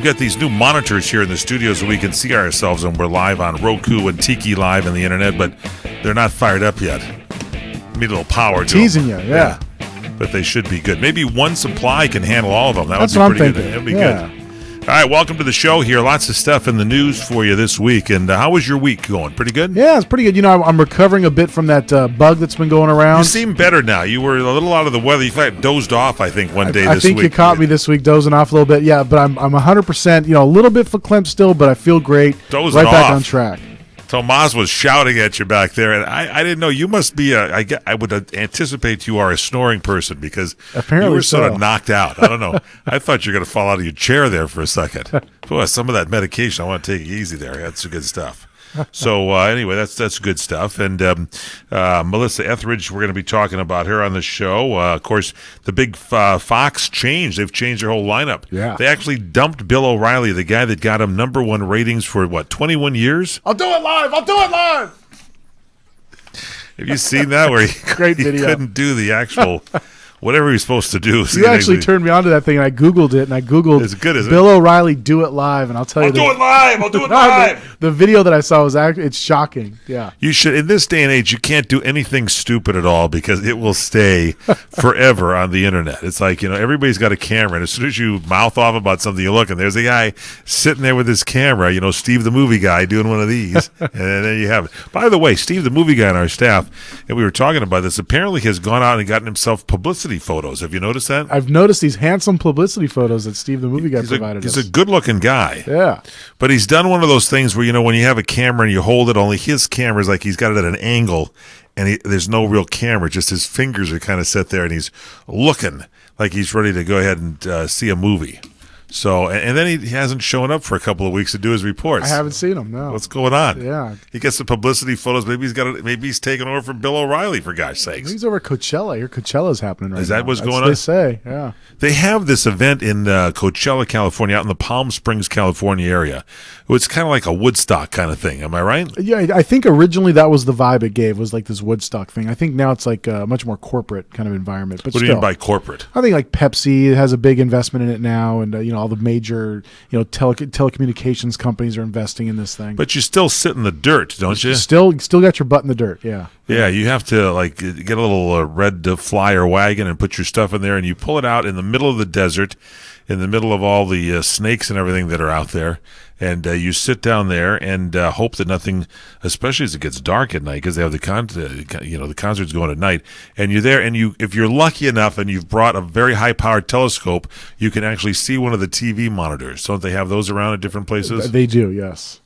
We've got these new monitors here in the studio so we can see ourselves, and we're live on Roku and Tiki Live and the internet, but they're not fired up yet. Need a little power to Teasing them. you, yeah. But they should be good. Maybe one supply can handle all of them. That's would what be pretty I'm good. thinking. That would be good. All right, welcome to the show here. Lots of stuff in the news for you this week. And how was your week going? Pretty good? Yeah, it's pretty good. You know, I'm recovering a bit from that bug that's been going around. You seem better now. You were a little out of the weather. You like dozed off, I think, one day I this week. think you caught me this week dozing off a little bit. Yeah, but I'm 100%, a little bit verklempt still, but I feel great. Dozing right back off. on track. Tomas was shouting at you back there, and I didn't know. You must be I would anticipate you are a snoring person because Apparently you were sort so. of knocked out. I don't know. I thought you were going to fall out of your chair there for a second. Boy, some of that medication, I want to take it easy there. That's good stuff. So anyway, that's good stuff. And Melissa Etheridge, we're going to be talking about her on the show. Of course, the big Fox change. They've changed their whole lineup. Yeah. They actually dumped Bill O'Reilly, the guy that got him #1 ratings for, 21 years? I'll do it live. Have you seen that where Great he video. couldn't do the actual whatever he was supposed to do? You actually turned me onto that thing, and I Googled it, and I Googled It's good, isn't Bill O'Reilly do it live, and I'll tell you I'll do it live. The video that I saw was it's shocking. Yeah. You should, in this day and age, you can't do anything stupid at all because it will stay forever on the internet. It's like, everybody's got a camera, and as soon as you mouth off about something, you look, and there's a guy sitting there with his camera, Steve the movie guy doing one of these, and then you have it. By the way, Steve the movie guy on our staff, and we were talking about this, apparently has gone out and gotten himself publicity photos. Have you noticed that? I've noticed these handsome publicity photos that Steve the movie guy provided us. He's a good-looking guy. Yeah. But he's done one of those things where, when you have a camera and you hold it, only his camera is like he's got it at an angle, and there's no real camera. Just his fingers are kind of set there, and he's looking like he's ready to go ahead and see a movie. So, and then he hasn't shown up for a couple of weeks to do his reports. I haven't seen him, no. What's going on? Yeah. He gets the publicity photos. Maybe he's taking over from Bill O'Reilly, for gosh sakes. He's over at Coachella. Your Coachella's happening right now. Is that what's That's going what on? they say, yeah. They have this event in Coachella, California, out in the Palm Springs, California area. It's kind of like a Woodstock kind of thing. Am I right? Yeah, I think originally that was the vibe it gave, was like this Woodstock thing. I think now it's like a much more corporate kind of environment. But What do you mean by corporate? I think like Pepsi has a big investment in it now, and all the major telecommunications companies are investing in this thing. But you still sit in the dirt, don't you? Still got your butt in the dirt, yeah. Yeah, you have to get a little red flyer wagon and put your stuff in there, and you pull it out in the middle of the desert, in the middle of all the snakes and everything that are out there, and you sit down there and hope that nothing, especially as it gets dark at night, because they have the concerts going at night, and you're there, and if you're lucky enough and you've brought a very high-powered telescope, you can actually see one of the TV monitors. Don't they have those around at different places? They do, yes.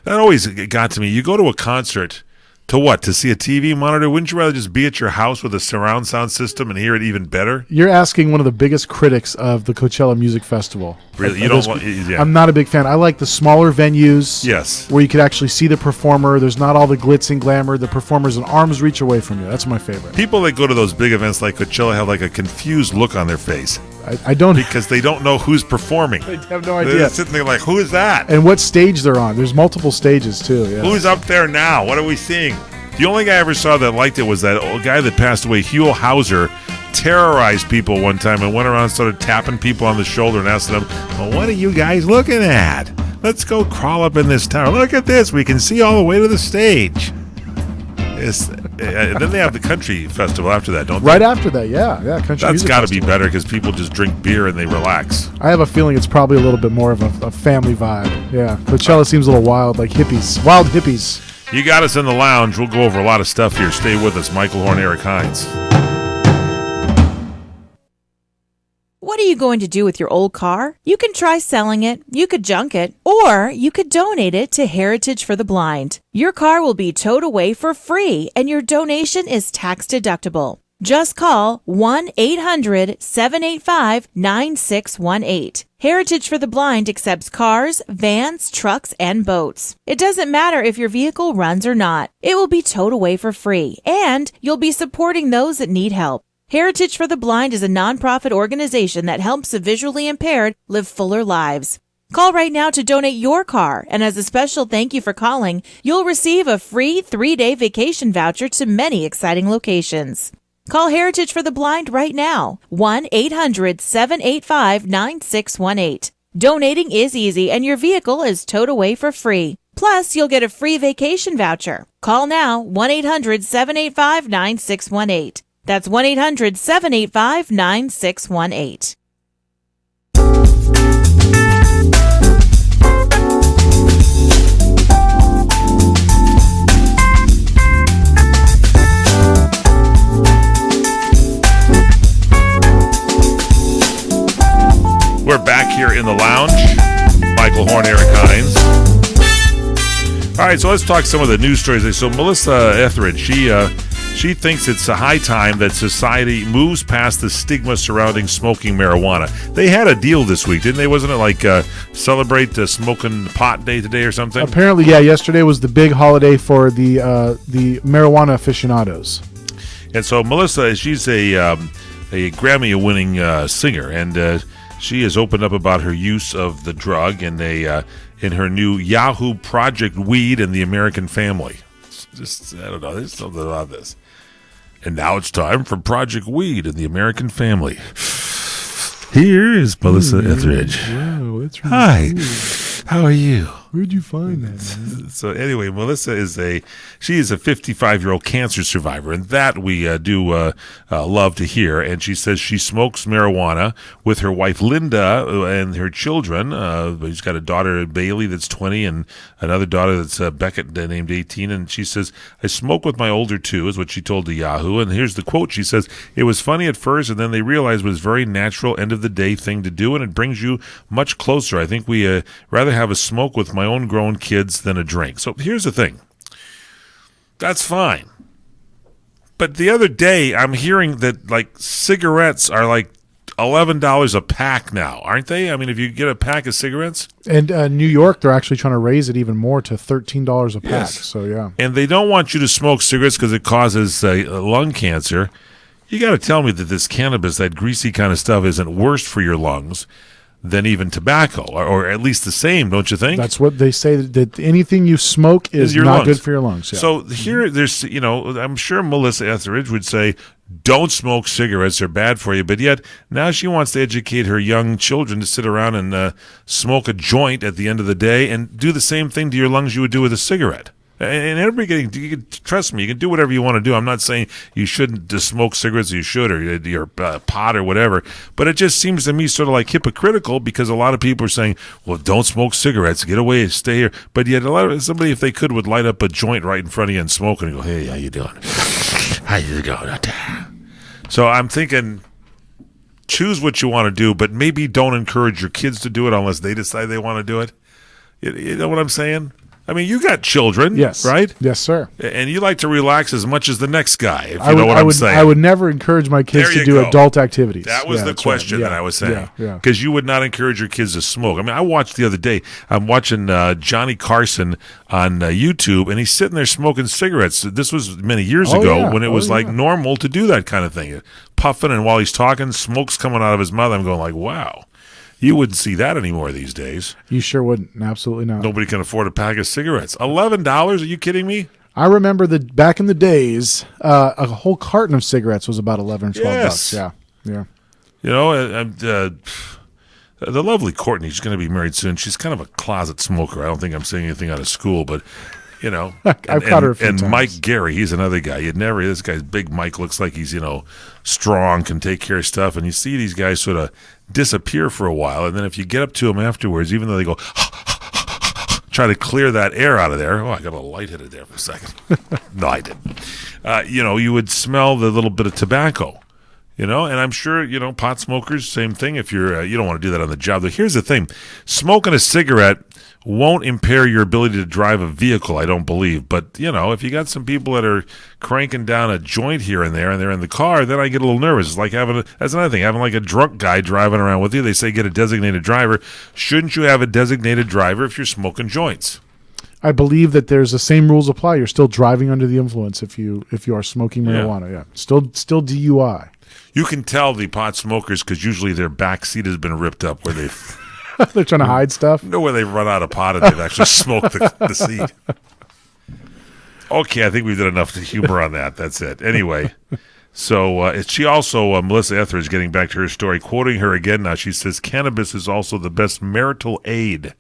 That always got to me. You go to a concert. To what? To see a TV monitor? Wouldn't you rather just be at your house with a surround sound system and hear it even better? You're asking one of the biggest critics of the Coachella Music Festival. Really? You don't want... Yeah. I'm not a big fan. I like the smaller venues. Yes. Where you could actually see the performer. There's not all the glitz and glamour. The performer's an arm's reach away from you. That's my favorite. People that go to those big events like Coachella have like a confused look on their face. I don't... Because they don't know who's performing. I have no idea. They're sitting there like, who is that? And what stage they're on. There's multiple stages, too. Yeah. Who's up there now? What are we seeing? The only guy I ever saw that liked it was that old guy that passed away, Huell Hauser, terrorized people one time and went around and started tapping people on the shoulder and asking them, well, what are you guys looking at? Let's go crawl up in this tower. Look at this. We can see all the way to the stage. And then they have the country festival after that, don't they? Right after that, yeah. Country That's Music got to be Festival. better because people just drink beer and they relax. I have a feeling it's probably a little bit more of a family vibe. Yeah. Coachella seems a little wild, like hippies. Wild hippies. You got us in the lounge. We'll go over a lot of stuff here. Stay with us. Michael Horn, Eric Hines. What are you going to do with your old car? You can try selling it, you could junk it, or you could donate it to Heritage for the Blind. Your car will be towed away for free, and your donation is tax deductible. Just call 1-800-785-9618. Heritage for the Blind accepts cars, vans, trucks, and boats. It doesn't matter if your vehicle runs or not. It will be towed away for free, and you'll be supporting those that need help. Heritage for the Blind is a nonprofit organization that helps the visually impaired live fuller lives. Call right now to donate your car, and as a special thank you for calling, you'll receive a free 3-day vacation voucher to many exciting locations. Call Heritage for the Blind right now, 1-800-785-9618. Donating is easy, and your vehicle is towed away for free. Plus, you'll get a free vacation voucher. Call now, 1-800-785-9618. That's 1-800-785-9618. We're back here in the lounge. Michael Horn, Eric Hines. All right, so let's talk some of the news stories. So Melissa Etheridge, she thinks it's a high time that society moves past the stigma surrounding smoking marijuana. They had a deal this week, didn't they? Wasn't it like celebrate smoking pot day today or something? Apparently, yeah. Yesterday was the big holiday for the marijuana aficionados. And so Melissa, she's a Grammy-winning singer, and she has opened up about her use of the drug in her new Yahoo Project Weed and the American Family. Just, I don't know, there's something about this. And now it's time for Project Weed and the American Family. Here is Melissa Etheridge. Wow, that's really Hi, cool. how are you? Where'd you find that, man? So anyway, Melissa is a 55-year-old cancer survivor, and that we do love to hear. And she says she smokes marijuana with her wife Linda and her children. She's got a daughter Bailey that's 20, and another daughter that's Beckett named 18. And she says, "I smoke with my older two," is what she told to Yahoo. And here's the quote. She says, "It was funny at first, and then they realized it was a very natural end of the day thing to do, and it brings you much closer. I think we rather have a smoke with my own grown kids than a drink." So here's the thing. That's fine. But the other day, I'm hearing that like cigarettes are like $11 a pack now, aren't they? I mean, if you get a pack of cigarettes. And New York, they're actually trying to raise it even more to $13 a pack. Yes. So, yeah. And they don't want you to smoke cigarettes because it causes lung cancer. You got to tell me that this cannabis, that greasy kind of stuff, isn't worse for your lungs than even tobacco, or at least the same, don't you think? That's what they say, that anything you smoke is your not lungs. good for your lungs. Yeah. So here, there's, I'm sure Melissa Etheridge would say, don't smoke cigarettes, they're bad for you. But yet, now she wants to educate her young children to sit around and smoke a joint at the end of the day and do the same thing to your lungs you would do with a cigarette. And everybody, you can trust me, you can do whatever you want to do. I'm not saying you shouldn't just smoke cigarettes, you should, or pot or whatever. But it just seems to me sort of like hypocritical, because a lot of people are saying, well, don't smoke cigarettes, get away, stay here. But yet somebody, if they could, would light up a joint right in front of you and smoke and go, hey, how you doing? How you doing? So I'm thinking, choose what you want to do, but maybe don't encourage your kids to do it unless they decide they want to do it. You know what I'm saying? I mean, you got children, yes, right? Yes, sir. And you like to relax as much as the next guy, if you know what I'm saying. I would never encourage my kids to do adult activities. That was the question that I was saying. Because you would not encourage your kids to smoke. I mean, I watched the other day, I'm watching Johnny Carson on YouTube, and he's sitting there smoking cigarettes. This was many years ago when it was like normal to do that kind of thing. Puffing, and while he's talking, smoke's coming out of his mouth. I'm going like, wow. You wouldn't see that anymore these days. You sure wouldn't. Absolutely not. Nobody can afford a pack of cigarettes. $11? Are you kidding me? I remember that back in the days, a whole carton of cigarettes was about $11 or $12. Yeah, yeah. You know, the lovely Courtney, she's going to be married soon. She's kind of a closet smoker. I don't think I'm saying anything out of school, but you know, I've caught her a few times. Mike Gary, he's another guy. This guy's big. Mike looks like he's strong, can take care of stuff, and you see these guys sort of disappear for a while, and then if you get up to them afterwards, even though they go try to clear that air out of there. Oh, I got a lightheaded there for a second. No, I didn't. You would smell the little bit of tobacco. And I'm sure, pot smokers, same thing. If you're, you don't want to do that on the job. But here's the thing. Smoking a cigarette won't impair your ability to drive a vehicle, I don't believe. But, if you got some people that are cranking down a joint here and there and they're in the car, then I get a little nervous. It's like that's another thing, having like a drunk guy driving around with you. They say get a designated driver. Shouldn't you have a designated driver if you're smoking joints? I believe that there's the same rules apply. You're still driving under the influence if you are smoking marijuana. Yeah. Still DUI. You can tell the pot smokers because usually their back seat has been ripped up where they've... They're trying to hide stuff? No, where they've run out of pot and they've actually smoked the seat. Okay, I think we've done enough humor on that. That's it. Anyway, So she also, Melissa Etheridge, getting back to her story, quoting her again now, she says, cannabis is also the best marital aid.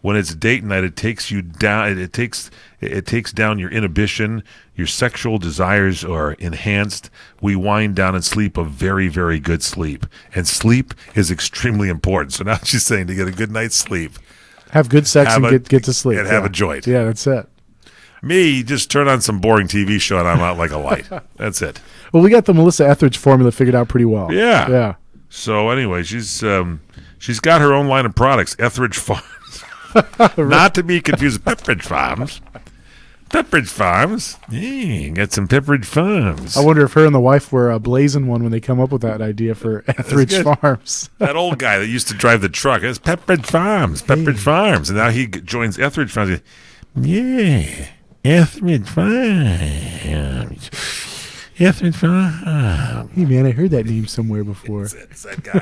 When it's date night, it takes you down. It takes down your inhibition. Your sexual desires are enhanced. We wind down and sleep a very, very good sleep. And sleep is extremely important. So now she's saying to get a good night's sleep, have good sex and get to sleep. And have a joint. Yeah, that's it. Me, just turn on some boring TV show and I'm out like a light. That's it. Well, we got the Melissa Etheridge formula figured out pretty well. Yeah. Yeah. So anyway, she's got her own line of products, Etheridge Farms. Not to be confused with Pepperidge Farms. Pepperidge Farms. Yeah, got some Pepperidge Farms. I wonder if her and the wife were blazing one when they come up with that idea for Etheridge Farms. That old guy that used to drive the truck. It's Pepperidge Farms. Pepperidge Farms. And now he joins Etheridge Farms. Yeah, Etheridge Farms. Etheridge Farms. Hey, man, I heard that name somewhere before. It's that guy,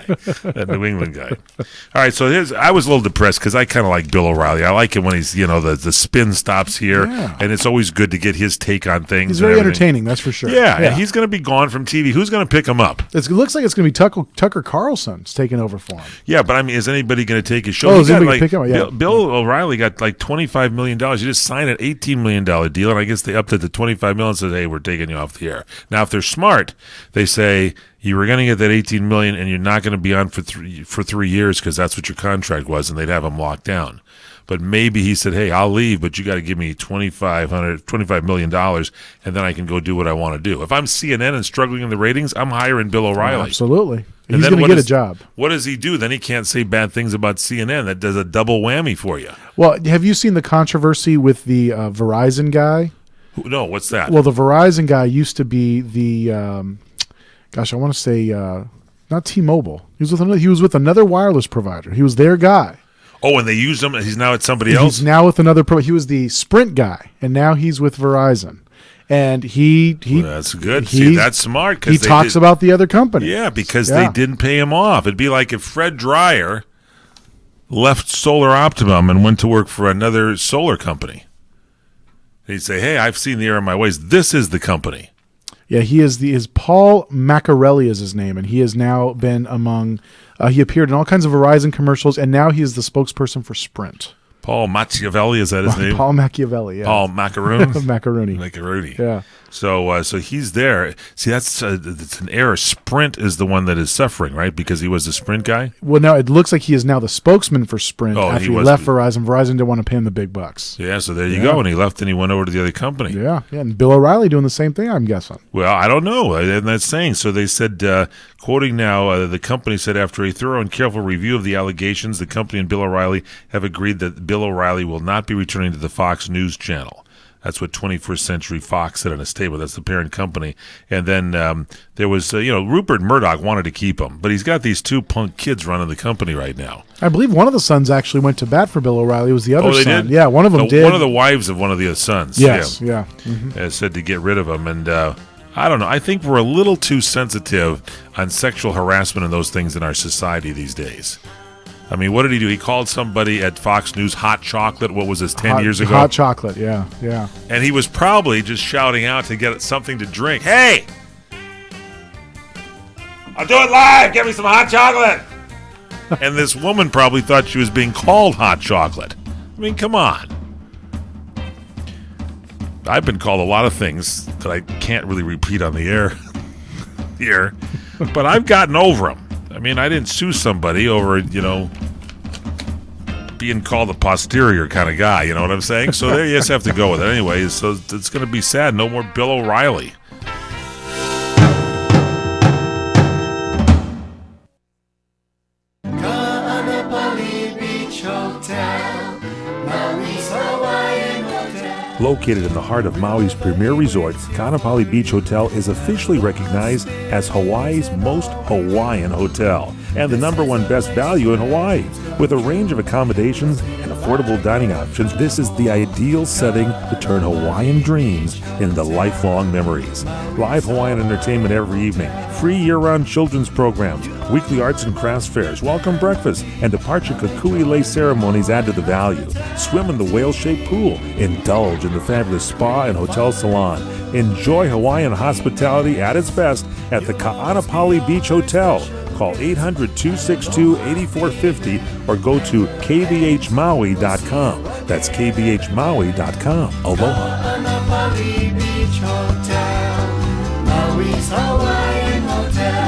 that New England guy. All right, so I was a little depressed because I kind of like Bill O'Reilly. I like him when he's, the spin stops here, and it's always good to get his take on things. He's very entertaining, that's for sure. Yeah, and he's going to be gone from TV. Who's going to pick him up? It looks like it's going to be Tucker Carlson's taking over for him. Yeah, but I mean, is anybody going to take his show? Oh, is anybody pick him up? Yeah. Bill O'Reilly got like $25 million. You just signed an $18 million deal, and I guess they upped it to $25 million and said, hey, we're taking you off the air. Now, if they're smart, they say you were going to get that $18 million and you're not going to be on for 3 years because that's what your contract was, and they'd have him locked down. But maybe he said, hey, I'll leave, but you got to give me $25 million, and then I can go do what I want to do. If I'm CNN and struggling in the ratings, I'm hiring Bill O'Reilly. Oh, absolutely. He's going to get a job. What does he do? Then he can't say bad things about CNN. That does a double whammy for you. Well, have you seen the controversy with the Verizon guy? No, what's that? Well, the Verizon guy used to be the, I want to say, not T-Mobile. He was with another wireless provider. He was their guy. Oh, and they used him. He's now at somebody else? He's now with another he was the Sprint guy, and now he's with Verizon. And well, that's good. See, that's smart. He talks about the other company. Yeah, because they didn't pay him off. It'd be like if Fred Dreyer left Solar Optimum and went to work for another solar company. He'd say, hey, I've seen the error in my ways. This is the company. Yeah, he is Paul Macarelli is his name, and he has now been among he appeared in all kinds of Verizon commercials, and now he is the spokesperson for Sprint. Paul Machiavelli, is that his name? Paul Machiavelli, yeah. Paul Macaroon? Macaroni. Yeah. So he's there. See, it's an error. Sprint is the one that is suffering, right? Because he was the Sprint guy? Well, now it looks like he is now the spokesman for Sprint after he left Verizon. Verizon didn't want to pay him the big bucks. Yeah, so there you go. And he left and he went over to the other company. Yeah, and Bill O'Reilly doing the same thing, I'm guessing. Well, I don't know. And that's saying. So they said, quoting now, the company said, after a thorough and careful review of the allegations, the company and Bill O'Reilly have agreed that Bill O'Reilly will not be returning to the Fox News channel. That's what 21st Century Fox said in a statement. That's the parent company. And then there was, Rupert Murdoch wanted to keep him, but he's got these two punk kids running the company right now. I believe one of the sons actually went to bat for Bill O'Reilly. It was the other son. Did? Yeah, one of them did. One of the wives of one of the sons. Yes, yeah. Mm-hmm. Said to get rid of him. And I don't know. I think we're a little too sensitive on sexual harassment and those things in our society these days. I mean, what did he do? He called somebody at Fox News hot chocolate. What was this, 10 years ago? Hot chocolate, yeah. And he was probably just shouting out to get something to drink. Hey! I'll do it live! Get me some hot chocolate! And this woman probably thought she was being called hot chocolate. I mean, come on. I've been called a lot of things that I can't really repeat on the air here, but I've gotten over them. I mean, I didn't sue somebody over, being called a posterior kind of guy, you know what I'm saying? So there you just have to go with it. Anyway, so it's going to be sad. No more Bill O'Reilly. Located in the heart of Maui's premier resort, Kaanapali Beach Hotel is officially recognized as Hawaii's most Hawaiian hotel and the #1 best value in Hawaii. With a range of accommodations and a affordable dining options, this is the ideal setting to turn Hawaiian dreams into lifelong memories. Live Hawaiian entertainment every evening, free year-round children's programs, weekly arts and crafts fairs, welcome breakfast, and departure kukui lei ceremonies add to the value. Swim in the whale-shaped pool. Indulge in the fabulous spa and hotel salon. Enjoy Hawaiian hospitality at its best at the Ka'anapali Beach Hotel. Call 800-262-8450 or go to kbhmaui.com. That's kbhmaui.com. Aloha. Ka'anapali Beach Hotel, Maui's Hawaiian Hotel.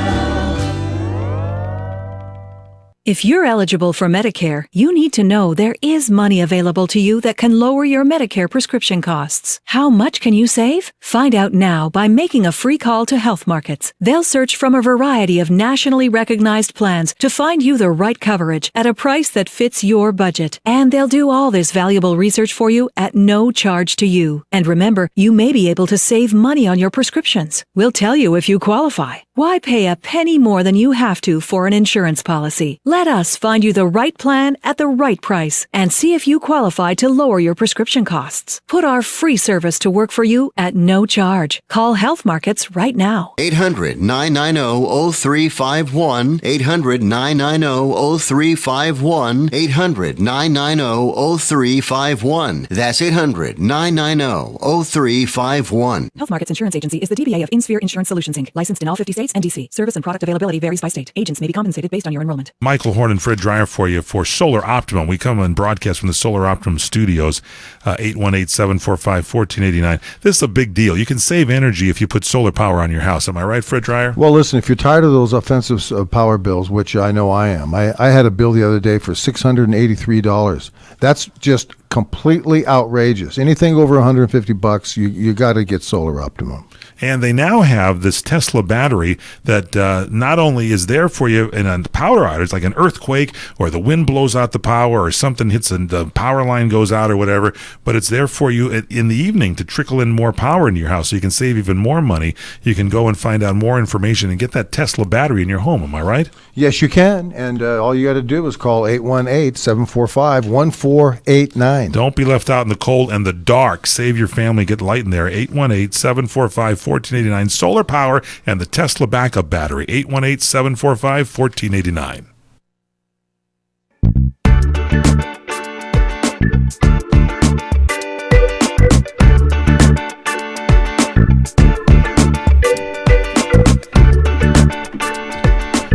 If you're eligible for Medicare, you need to know there is money available to you that can lower your Medicare prescription costs. How much can you save? Find out now by making a free call to Health Markets. They'll search from a variety of nationally recognized plans to find you the right coverage at a price that fits your budget. And they'll do all this valuable research for you at no charge to you. And remember, you may be able to save money on your prescriptions. We'll tell you if you qualify. Why pay a penny more than you have to for an insurance policy? Let us find you the right plan at the right price and see if you qualify to lower your prescription costs. Put our free service to work for you at no charge. Call Health Markets right now. 800-990-0351. 800-990-0351. 800-990-0351. That's 800-990-0351. Health Markets Insurance Agency is the DBA of InSphere Insurance Solutions, Inc., licensed in all 50 states and D.C. Service and product availability varies by state. Agents may be compensated based on your enrollment. Michael Horn and Fred Dreyer for you for Solar Optimum. We come and broadcast from the Solar Optimum studios, 818-745-1489. This is a big deal. You can save energy if you put solar power on your house. Am I right, Fred Dreyer? Well, listen, if you're tired of those offensive power bills, which I know I am, I had a bill the other day for $683. That's just completely outrageous. Anything over $150, you got to get Solar Optimum. And they now have this Tesla battery that not only is there for you in a power outage, like an earthquake or the wind blows out the power or something hits and the power line goes out or whatever, but it's there for you in the evening to trickle in more power into your house so you can save even more money. You can go and find out more information and get that Tesla battery in your home. Am I right? Yes, you can. And all you got to do is call 818-745-1489. Don't be left out in the cold and the dark. Save your family. Get light in there. 818-745-1489. Solar power and the Tesla backup battery. 818-745-1489.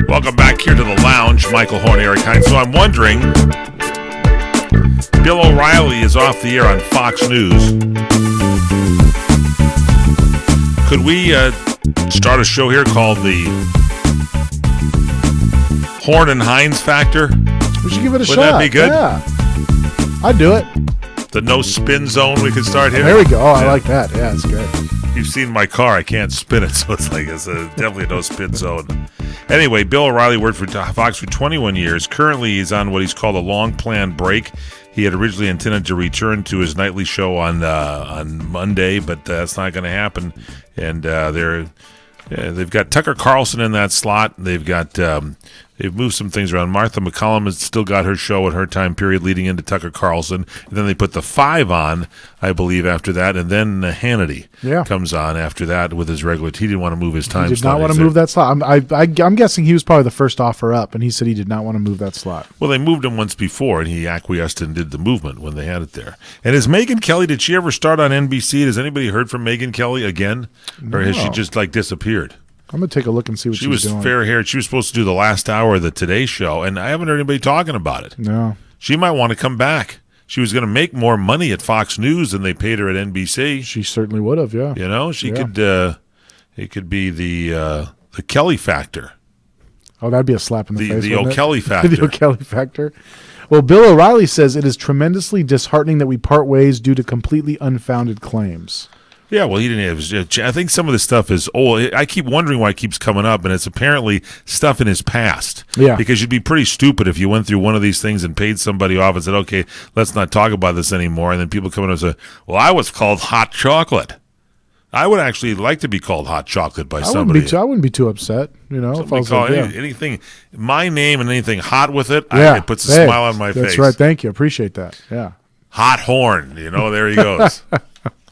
Welcome back here to the lounge. Michael Horn, Eric Hines. So I'm wondering, Bill O'Reilly is off the air on Fox News. Could we start a show here called the Horn and Hines Factor? We should give it a shot. Wouldn't that be good? Yeah. I'd do it. The no spin zone we could start here? There we go. Oh, I like that. Yeah, it's good. You've seen my car. I can't spin it, so it's definitely a no spin zone. Anyway, Bill O'Reilly worked for Fox for 21 years. Currently, he's on what he's called a long-planned break. He had originally intended to return to his nightly show on Monday, but that's not going to happen. And they've got Tucker Carlson in that slot. They've got they've moved some things around. Martha McCallum has still got her show at her time period leading into Tucker Carlson. And then they put the 5 on, I believe, after that. And then Hannity comes on after that with his regular. He didn't want to move his time slot. He did not want to move that slot. I'm guessing he was probably the first offer up, and he said he did not want to move that slot. Well, they moved him once before, and he acquiesced and did the movement when they had it there. And is Megyn Kelly, did she ever start on NBC? Has anybody heard from Megyn Kelly again? No. Or has she just disappeared? I'm going to take a look and see what she's doing. She was fair-haired. She was supposed to do the last hour of the Today Show, and I haven't heard anybody talking about it. No. She might want to come back. She was going to make more money at Fox News than they paid her at NBC. She certainly would have, yeah. You know, she could, it could be the Kelly factor. Oh, that'd be a slap in the face. The O'Kelly factor. The O'Kelly factor. Well, Bill O'Reilly says it is tremendously disheartening that we part ways due to completely unfounded claims. Yeah, well, he didn't have. I think some of this stuff is old. I keep wondering why it keeps coming up, and it's apparently stuff in his past. Yeah. Because you'd be pretty stupid if you went through one of these things and paid somebody off and said, okay, let's not talk about this anymore. And then people come in and say, well, I was called hot chocolate. I would actually like to be called hot chocolate by I somebody. wouldn't be too upset, if I Somebody was call like, anything, my name and anything hot with it, yeah. it puts a Hey, smile on my face. That's right. Thank you. Appreciate that. Yeah. Hot horn, there he goes.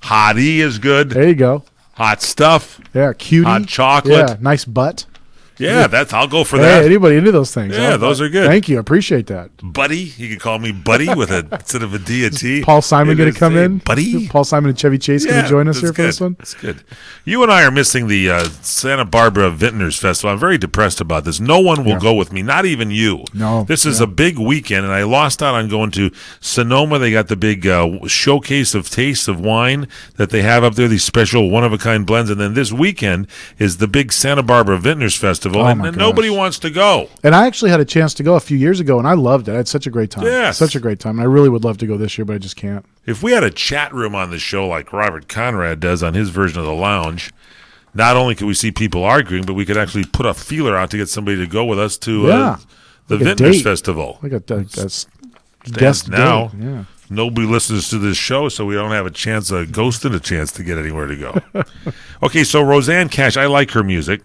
Hottie is good. There you go. Hot stuff. Yeah. Cutie. Hot chocolate. Yeah. Nice butt. Yeah, I'll go for Hey, that. anybody into those things? Yeah, those are good. Thank you. I appreciate that. Buddy, you can call me Buddy with instead of a D, a T. Paul Simon It going is to come a in? Buddy? Paul Simon and Chevy Chase going to join us that's here for good. this one? That's good. You and I are missing the Santa Barbara Vintners Festival. I'm very depressed about this. No one will go with me, not even you. No. This is a big weekend, and I lost out on going to Sonoma. They got the big showcase of tastes of wine that they have up there, these special one-of-a-kind blends. And then this weekend is the big Santa Barbara Vintners Festival, Oh, my and nobody wants to go. And I actually had a chance to go a few years ago, and I loved it. I had such a great time. Yes. Such a great time. And I really would love to go this year, but I just can't. If we had a chat room on the show like Robert Conrad does on his version of the lounge, not only could we see people arguing, but we could actually put a feeler out to get somebody to go with us to the Like a Vintners date. Festival. Like a Stands guest now. date. Yeah. Nobody listens to this show, so we don't have a chance, ghosting a chance to get anywhere to go. Okay, so Roseanne Cash, I like her music,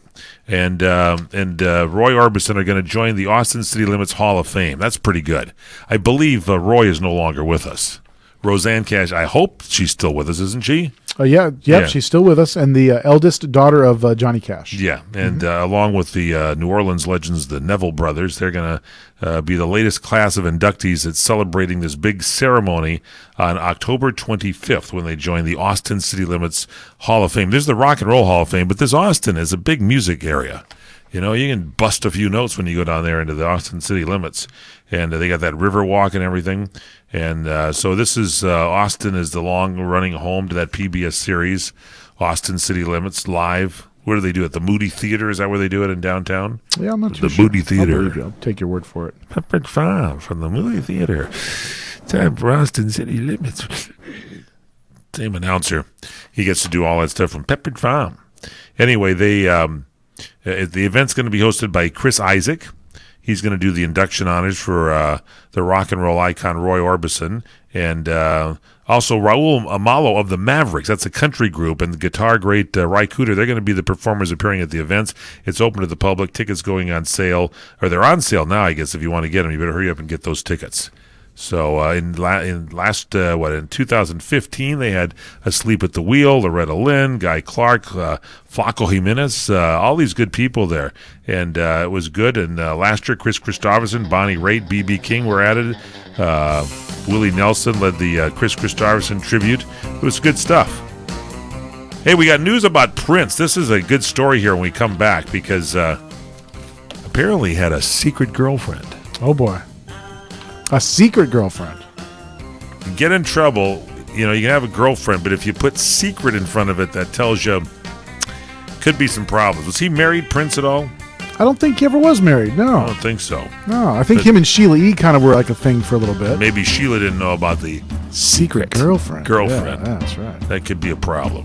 and Roy Orbison are going to join the Austin City Limits Hall of Fame. That's pretty good. I believe Roy is no longer with us. Roseanne Cash, I hope she's still with us, isn't she? Yeah. She's still with us, and the eldest daughter of Johnny Cash. Yeah, and along with the New Orleans legends, the Neville brothers, they're going to be the latest class of inductees that's celebrating this big ceremony on October 25th when they join the Austin City Limits Hall of Fame. There's the Rock and Roll Hall of Fame, but this Austin is a big music area. You can bust a few notes when you go down there into the Austin City Limits. And they got that river walk and everything. And so this is Austin is the long-running home to that PBS series, Austin City Limits, live. Where do they do it? The Moody Theater? Is that where they do it in downtown? Yeah, I'm not The too sure. Moody Theater. I'll believe you. I'll take your word for it. Peppered Farm from the Moody Theater. Time for Austin City Limits. Same announcer. He gets to do all that stuff from Peppered Farm. Anyway, the event's going to be hosted by Chris Isaac. He's going to do the induction honors for the rock and roll icon Roy Orbison, and also Raul Amalo of the Mavericks. That's a country group, and the guitar great Ry Cooder. They're going to be the performers appearing at the events. It's open to the public. Tickets going on sale, or they're on sale now, I guess. If you want to get them, you better hurry up and get those tickets. So in 2015, they had Asleep at the Wheel, Loretta Lynn, Guy Clark, Flaco Jimenez, all these good people there. And it was good. And last year, Chris Christopherson, Bonnie Raitt, B.B. King were added. Willie Nelson led the Chris Christopherson tribute. It was good stuff. Hey, we got news about Prince. This is a good story here when we come back because apparently he had a secret girlfriend. Oh, boy. A secret girlfriend. Get in trouble, you can have a girlfriend, but if you put secret in front of it, that tells you could be some problems. Was he married, Prince, at all? I don't think he ever was married. No. I don't think so. No, I think him and Sheila E. kind of were like a thing for a little bit. Maybe Sheila didn't know about the Secret girlfriend. girlfriend. Yeah, that's right. That could be a problem.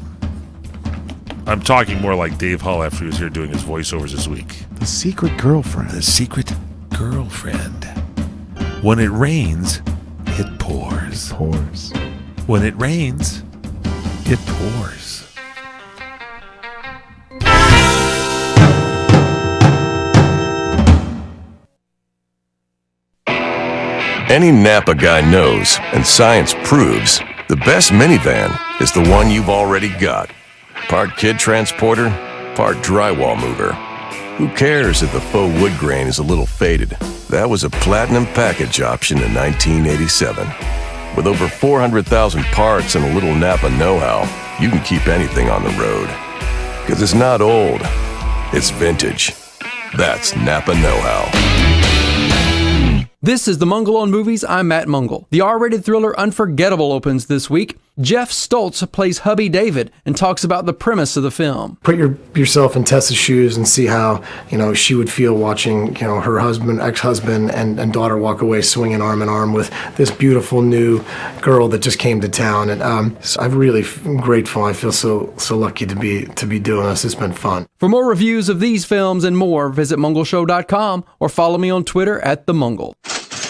I'm talking more like Dave Hull after he was here doing his voiceovers this week. The secret girlfriend. The secret girlfriend. When it rains, it pours. Pours. When it rains, it pours. Any Napa guy knows, and science proves, the best minivan is the one you've already got. Part kid transporter, part drywall mover. Who cares if the faux wood grain is a little faded? That was a platinum package option in 1987. With over 400,000 parts and a little Napa know-how, you can keep anything on the road. Because it's not old, it's vintage. That's Napa know-how. This is The Mungle on Movies. I'm Matt Mungle. The R-rated thriller Unforgettable opens this week. Jeff Stoltz plays hubby David and talks about the premise of the film. Put yourself in Tessa's shoes and see how, she would feel watching, her husband, ex-husband, and daughter walk away swinging arm in arm with this beautiful new girl that just came to town. And so I'm really grateful. I feel so lucky to be doing this. It's been fun. For more reviews of these films and more, visit mungleshow.com or follow me on Twitter @TheMungle.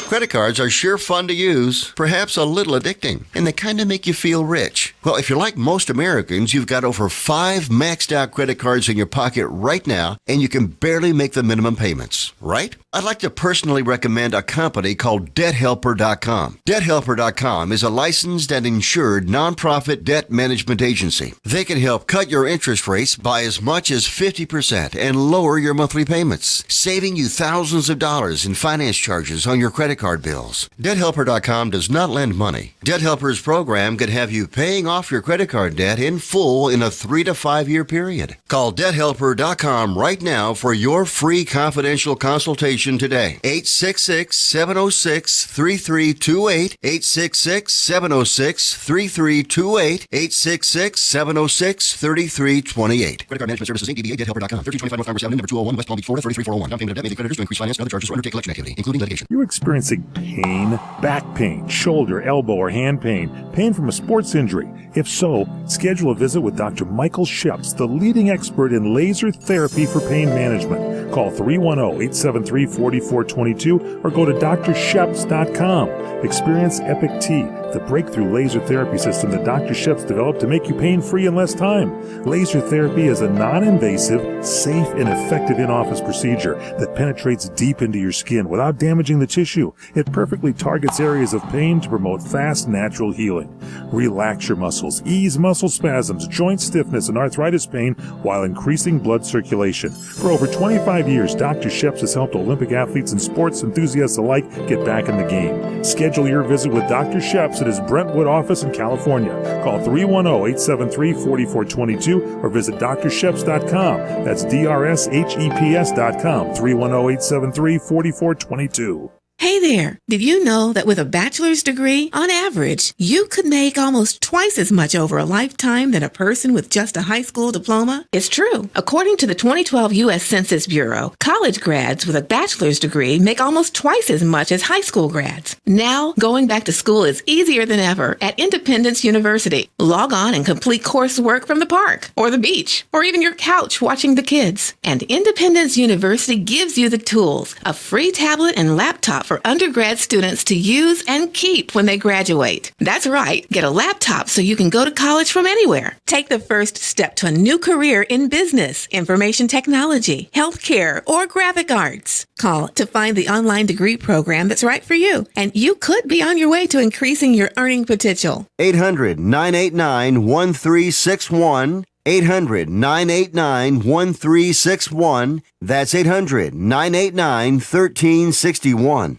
Credit cards are sure fun to use, perhaps a little addicting, and they kind of make you feel rich. Well, if you're like most Americans, you've got over 5 maxed out credit cards in your pocket right now, and you can barely make the minimum payments, right? I'd like to personally recommend a company called DebtHelper.com. DebtHelper.com is a licensed and insured nonprofit debt management agency. They can help cut your interest rates by as much as 50% and lower your monthly payments, saving you thousands of dollars in finance charges on your credit card bills. DebtHelper.com does not lend money. Debt Helper's program could have you paying off your credit card debt in full in a 3 to 5 year period. Call DebtHelper.com right now for your free confidential consultation today. 866-706-3328. 866-706-3328. 866-706-3328. Credit card management services, Inc. DBA, DebtHelper.com. 1325 North Congress Avenue, number 201, West Palm Beach, Florida, 33401. Down payment of debt may be creditors to increase finance and other charges or undertake collection activity, including litigation. You're experiencing pain, back pain, shoulder, elbow, or hand pain, pain from a sports injury. If so, schedule a visit with Dr. Michael Sheps, the leading expert in laser therapy for pain management. Call 310-873-4422 or go to drsheps.com. Experience Epic T, the breakthrough laser therapy system that Dr. Sheps developed to make you pain-free in less time. Laser therapy is a non-invasive, safe, and effective in-office procedure that penetrates deep into your skin without damaging the tissue. It perfectly targets areas of pain to promote fast, natural healing. Relax your muscles, ease muscle spasms, joint stiffness, and arthritis pain while increasing blood circulation. For over 25 years, Dr. Sheps has helped Olympic athletes and sports enthusiasts alike get back in the game. Schedule your visit with Dr. Sheps at his Brentwood office in California. Call 310-873-4422 or visit drsheps.com. That's DRSHEPS.com. 310-873-4422. Hey there! Did you know that with a bachelor's degree, on average, you could make almost twice as much over a lifetime than a person with just a high school diploma? It's true. According to the 2012 U.S. Census Bureau, college grads with a bachelor's degree make almost twice as much as high school grads. Now, going back to school is easier than ever at Independence University. Log on and complete coursework from the park, or the beach, or even your couch watching the kids. And Independence University gives you the tools, a free tablet and laptop for undergrad students to use and keep when they graduate. That's right, get a laptop so you can go to college from anywhere. Take the first step to a new career in business, information technology, healthcare, or graphic arts. Call to find the online degree program that's right for you, and you could be on your way to increasing your earning potential. 800-989-1361. 800-989-1361. That's 800-989-1361.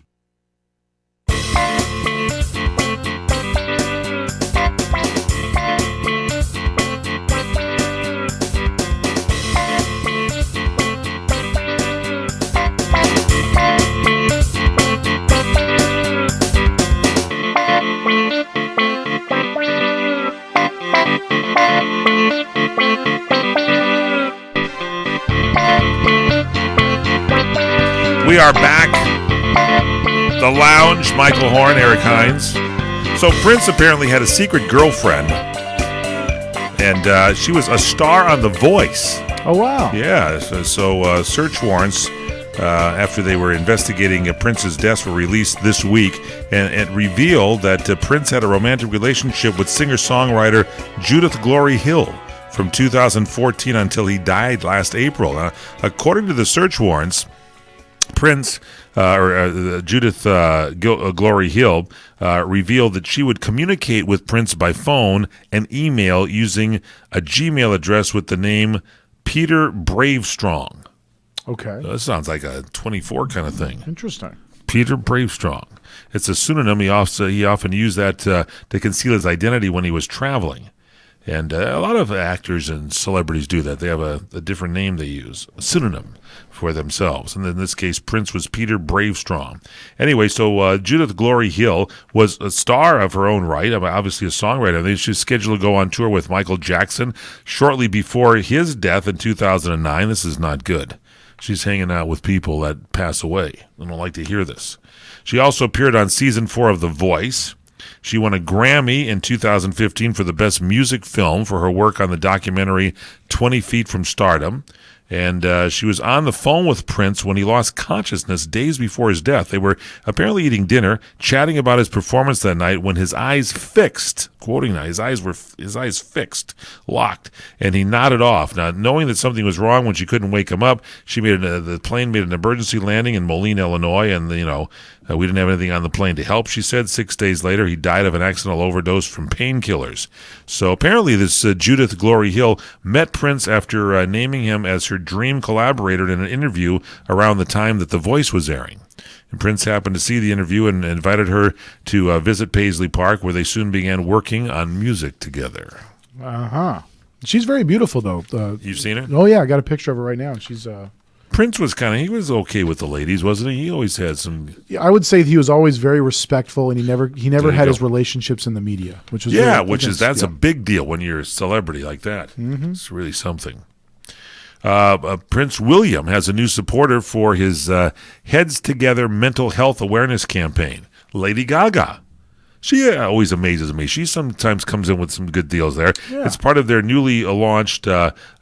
We are back. The Lounge, Michael Horn, Eric Hines. So Prince apparently had a secret girlfriend, and she was a star on The Voice. Oh, wow. Yeah, so search warrants after they were investigating Prince's death were released this week, and it revealed that Prince had a romantic relationship with singer-songwriter Judith Glory Hill from 2014 until he died last April. According to the search warrants, Prince, Judith Glory Hill, revealed that she would communicate with Prince by phone and email using a Gmail address with the name Peter Bravestrong. Okay. That sounds like a 24 kind of thing. Interesting. Peter Bravestrong. It's a pseudonym. He often used that to conceal his identity when he was traveling. And a lot of actors and celebrities do that. They have a different name they use, a pseudonym for themselves. And in this case, Prince was Peter Bravestrong. Anyway, so Judith Glory Hill was a star of her own right, obviously a songwriter. She was scheduled to go on tour with Michael Jackson shortly before his death in 2009. This is not good. She's hanging out with people that pass away. I don't like to hear this. She also appeared on season 4 of The Voice. She won a Grammy in 2015 for the Best Music Film for her work on the documentary 20 Feet from Stardom. And she was on the phone with Prince when he lost consciousness days before his death. They were apparently eating dinner, chatting about his performance that night when his eyes fixed, quoting now, his eyes fixed, locked, and he nodded off. Now, knowing that something was wrong when she couldn't wake him up, the plane made an emergency landing in Moline, Illinois, and, we didn't have anything on the plane to help, she said. 6 days later, he died of an accidental overdose from painkillers. So apparently this Judith Glory Hill met Prince after naming him as her dream collaborator in an interview around the time that The Voice was airing. And Prince happened to see the interview and invited her to visit Paisley Park, where they soon began working on music together. Uh-huh. She's very beautiful, though. You've seen her? Oh, yeah. I got a picture of her right now. She's... Prince was he was okay with the ladies, wasn't he? He always had some... Yeah, I would say he was always very respectful, and he never had his relationships in the media, which was that's a big deal when you're a celebrity like that. Mm-hmm. It's really something. Prince William has a new supporter for his Heads Together mental health awareness campaign, Lady Gaga. She always amazes me. She sometimes comes in with some good deals there. Yeah. It's part of their newly launched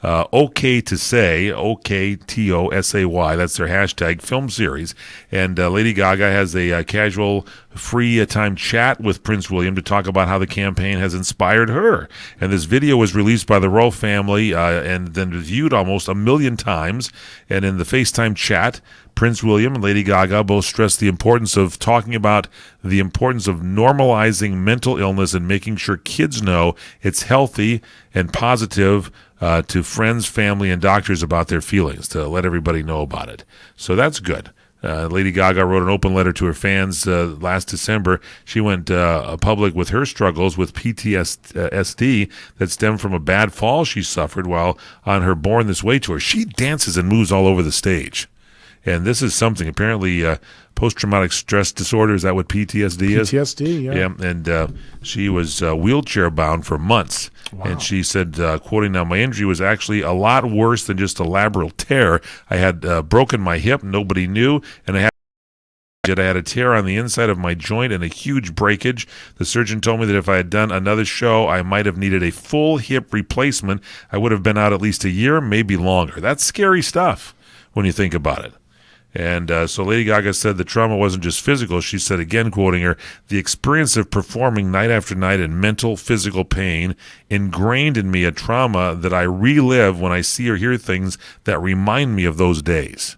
OK to Say, OKTOSAY, that's their hashtag, film series. And Lady Gaga has a casual, free time chat with Prince William to talk about how the campaign has inspired her. And this video was released by the royal family and then viewed almost 1 million times. And in the FaceTime chat, Prince William and Lady Gaga both stressed the importance of talking about the importance of normalizing mental illness and making sure kids know it's healthy and positive to friends, family, and doctors about their feelings, to let everybody know about it. So that's good. Lady Gaga wrote an open letter to her fans last December. She went public with her struggles with PTSD that stemmed from a bad fall she suffered while on her Born This Way tour. She dances and moves all over the stage. And this is something, apparently, post-traumatic stress disorder. Is that what PTSD is? PTSD, yeah. Yeah, and she was wheelchair-bound for months. Wow. And she said, quoting now, "My injury was actually a lot worse than just a labral tear. I had broken my hip, nobody knew, and I had a tear on the inside of my joint and a huge breakage. The surgeon told me that if I had done another show, I might have needed a full hip replacement. I would have been out at least a year, maybe longer." That's scary stuff when you think about it. And so Lady Gaga said the trauma wasn't just physical. She said, again quoting her, "The experience of performing night after night in mental, physical pain ingrained in me a trauma that I relive when I see or hear things that remind me of those days."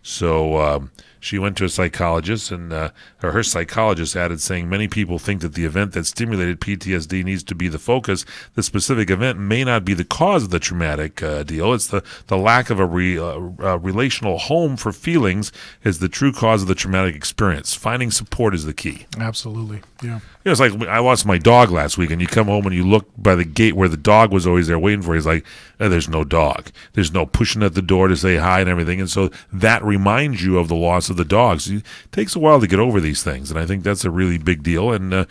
So she went to a psychologist, and her psychologist added, saying, "Many people think that the event that stimulated PTSD needs to be the focus. The specific event may not be the cause of the traumatic deal. It's the lack of a relational home for feelings is the true cause of the traumatic experience. Finding support is the key." Absolutely, yeah. It's like I lost my dog last week, and you come home and you look by the gate where the dog was always there waiting for you. It's like, there's no dog. There's no pushing at the door to say hi and everything. And so that reminds you of the loss of the dogs. It takes a while to get over these things, and I think that's a really big deal. And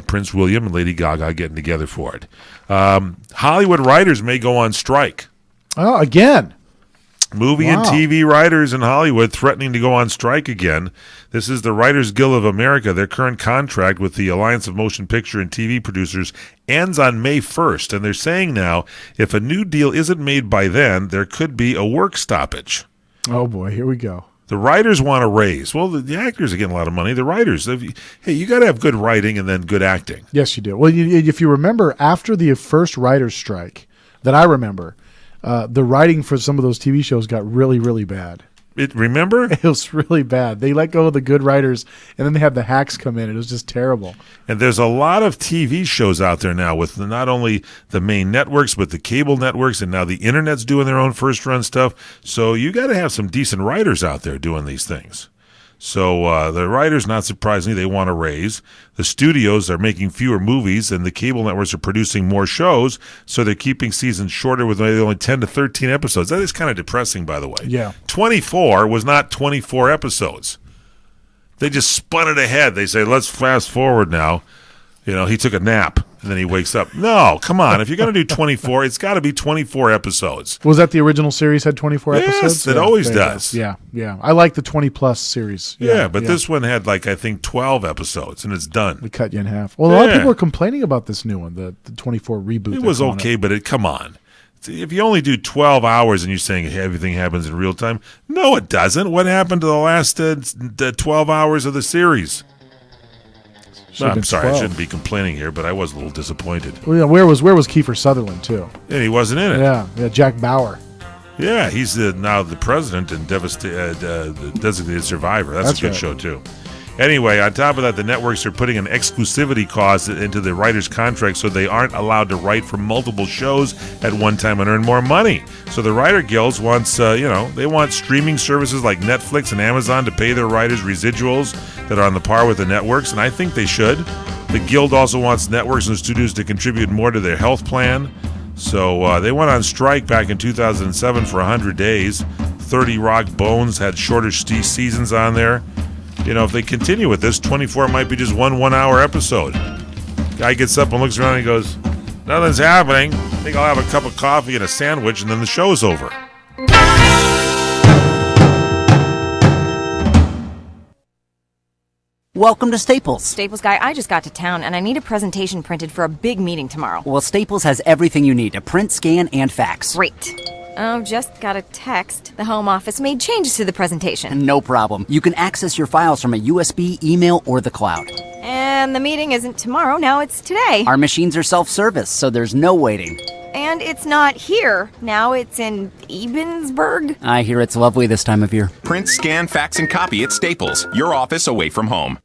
Prince William and Lady Gaga getting together for it. Hollywood writers may go on strike. Oh, again. Movie and TV writers in Hollywood threatening to go on strike again. This is the Writers Guild of America. Their current contract with the Alliance of Motion Picture and TV Producers ends on May 1st, and they're saying now if a new deal isn't made by then, there could be a work stoppage. Oh, boy, here we go. The writers want to raise. Well, the actors are getting a lot of money. The writers, hey, you got to have good writing and then good acting. Yes, you do. Well, if you remember, after the first writer's strike that I remember, the writing for some of those TV shows got really, really bad. Remember? It was really bad. They let go of the good writers, and then they had the hacks come in. It was just terrible. And there's a lot of TV shows out there now with not only the main networks, but the cable networks, and now the internet's doing their own first-run stuff. So you got to have some decent writers out there doing these things. So the writers, not surprisingly, they want to raise. The studios are making fewer movies, and the cable networks are producing more shows, so they're keeping seasons shorter with only 10 to 13 episodes. That is kind of depressing, by the way. Yeah. 24 was not 24 episodes. They just spun it ahead. They say, let's fast forward now. You know, he took a nap, and then he wakes up. No, come on. If you're going to do 24, it's got to be 24 episodes. Was that the original series had 24 episodes? Yes, it always does. Yeah. I like the 20-plus series. Yeah, but this one had, I think 12 episodes, and it's done. We cut you in half. Well, a lot of people are complaining about this new one, the 24 reboot. It was okay, but come on. if you only do 12 hours and you're saying everything happens in real time, no, it doesn't. What happened to the last 12 hours of the series? No, I'm sorry, 12. I shouldn't be complaining here, but I was a little disappointed. Well, yeah, where was Kiefer Sutherland too? And he wasn't in it. Yeah, Jack Bauer. Yeah, he's now the president and the designated survivor. That's a good show too. Anyway, on top of that, the networks are putting an exclusivity clause into the writers' contract so they aren't allowed to write for multiple shows at one time and earn more money. So the writer guilds wants, they want streaming services like Netflix and Amazon to pay their writers residuals that are on the par with the networks, and I think they should. The guild also wants networks and studios to contribute more to their health plan. So they went on strike back in 2007 for 100 days. 30 Rock Bones had shorter seasons on there. If they continue with this, 24 might be just one 1-hour episode. Guy gets up and looks around and he goes, nothing's happening. I think I'll have a cup of coffee and a sandwich and then the show's over. Welcome to Staples. Staples guy, I just got to town and I need a presentation printed for a big meeting tomorrow. Well, Staples has everything you need to print, scan, and fax. Great. Oh, just got a text. The home office made changes to the presentation. No problem. You can access your files from a USB, email, or the cloud. And the meeting isn't tomorrow, now it's today. Our machines are self-service, so there's no waiting. And it's not here. Now it's in Ebensburg. I hear it's lovely this time of year. Print, scan, fax, and copy at Staples. Your office away from home.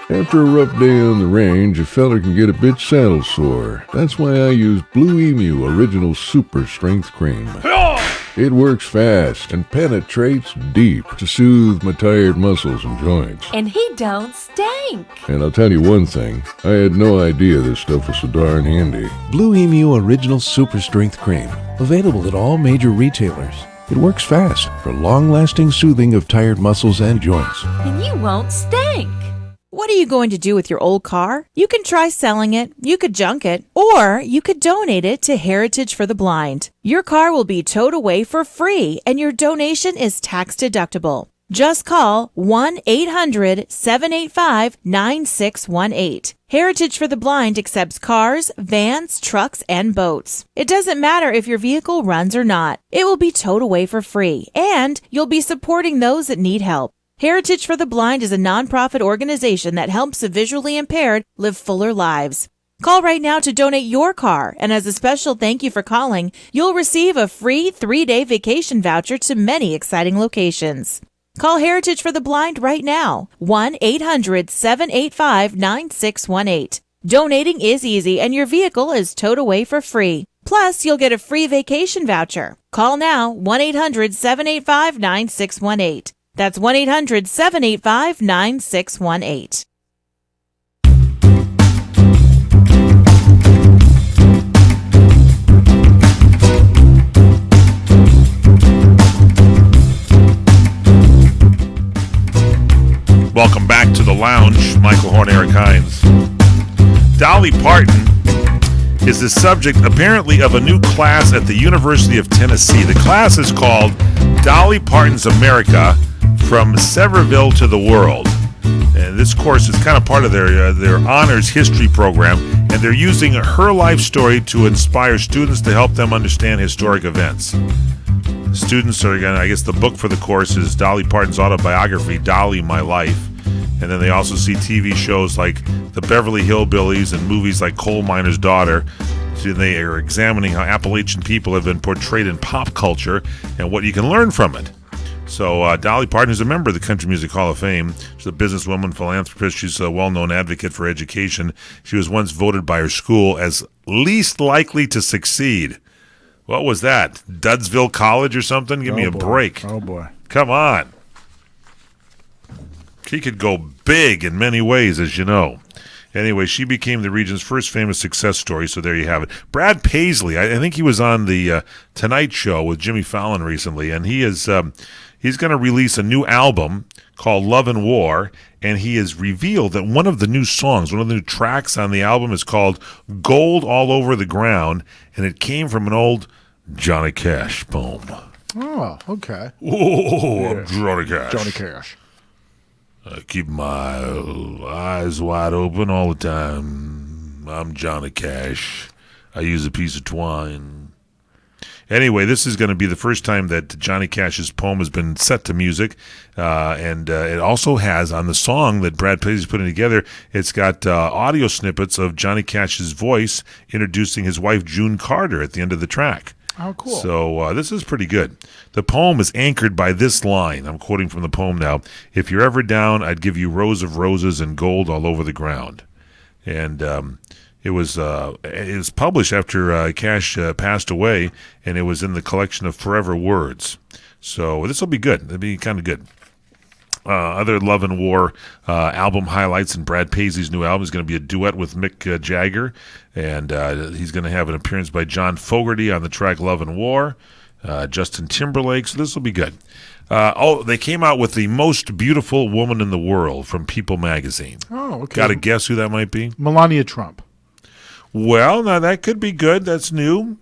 After a rough day on the range, a fella can get a bit saddle sore. That's why I use Blue Emu Original Super Strength Cream. It works fast and penetrates deep to soothe my tired muscles and joints. And he don't stink. And I'll tell you one thing, I had no idea this stuff was so darn handy. Blue Emu Original Super Strength Cream. Available at all major retailers. It works fast for long-lasting soothing of tired muscles and joints. And you won't stink. What are you going to do with your old car? You can try selling it, you could junk it, or you could donate it to Heritage for the Blind. Your car will be towed away for free, and your donation is tax deductible. Just call 1-800-785-9618. Heritage for the Blind accepts cars, vans, trucks, and boats. It doesn't matter if your vehicle runs or not. It will be towed away for free, and you'll be supporting those that need help. Heritage for the Blind is a nonprofit organization that helps the visually impaired live fuller lives. Call right now to donate your car, and as a special thank you for calling, you'll receive a free 3-day vacation voucher to many exciting locations. Call Heritage for the Blind right now, 1-800-785-9618. Donating is easy, and your vehicle is towed away for free. Plus, you'll get a free vacation voucher. Call now, 1-800-785-9618. That's 1-800-785-9618. Welcome back to the lounge. Michael Horn, Eric Hines. Dolly Parton is the subject, apparently, of a new class at the University of Tennessee. The class is called Dolly Parton's America, From Sevierville to the World. And this course is kind of part of their honors history program, and they're using her life story to inspire students to help them understand historic events. Students are going to, I guess the book for the course is Dolly Parton's autobiography, Dolly, My Life. And then they also see TV shows like The Beverly Hillbillies and movies like Coal Miner's Daughter. So they are examining how Appalachian people have been portrayed in pop culture and what you can learn from it. So Dolly Parton is a member of the Country Music Hall of Fame. She's a businesswoman, philanthropist. She's a well-known advocate for education. She was once voted by her school as least likely to succeed. What was that? Dudsville College or something? Give me a break. Oh, boy. Come on. She could go big in many ways, as you know. Anyway, she became the region's first famous success story, so there you have it. Brad Paisley, I think he was on the Tonight Show with Jimmy Fallon recently, and he is he's going to release a new album called Love and War, and he has revealed that one of the new songs, one of the new tracks on the album is called Gold All Over the Ground, and it came from an old Johnny Cash poem. Oh, okay. Oh, Johnny Cash. Johnny Cash. I keep my eyes wide open all the time. I'm Johnny Cash. I use a piece of twine. Anyway, this is going to be the first time that Johnny Cash's poem has been set to music, and it also has, on the song that Brad Paisley's putting together, it's got audio snippets of Johnny Cash's voice introducing his wife June Carter at the end of the track. Oh, cool. So this is pretty good. The poem is anchored by this line. I'm quoting from the poem now. If you're ever down, I'd give you rows of roses and gold all over the ground. And it was published after Cash passed away, and it was in the collection of Forever Words. So this will be good. It'll be kind of good. Other Love and War album highlights, and Brad Paisley's new album is going to be a duet with Mick Jagger, and he's going to have an appearance by John Fogerty on the track Love and War, Justin Timberlake, so this will be good. They came out with the most beautiful woman in the world from People magazine. Oh, okay. Got to guess who that might be? Melania Trump. Well, now that could be good. That's new.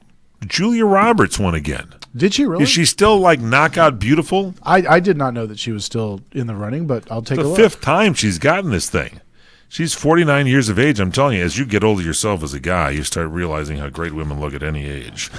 Julia Roberts won again. Did she really? Is she still like knockout beautiful? I did not know that she was still in the running, but I'll take a The look. fifth time she's gotten this thing. She's 49 years of age. I'm telling you, as you get older yourself as a guy, you start realizing how great women look at any age.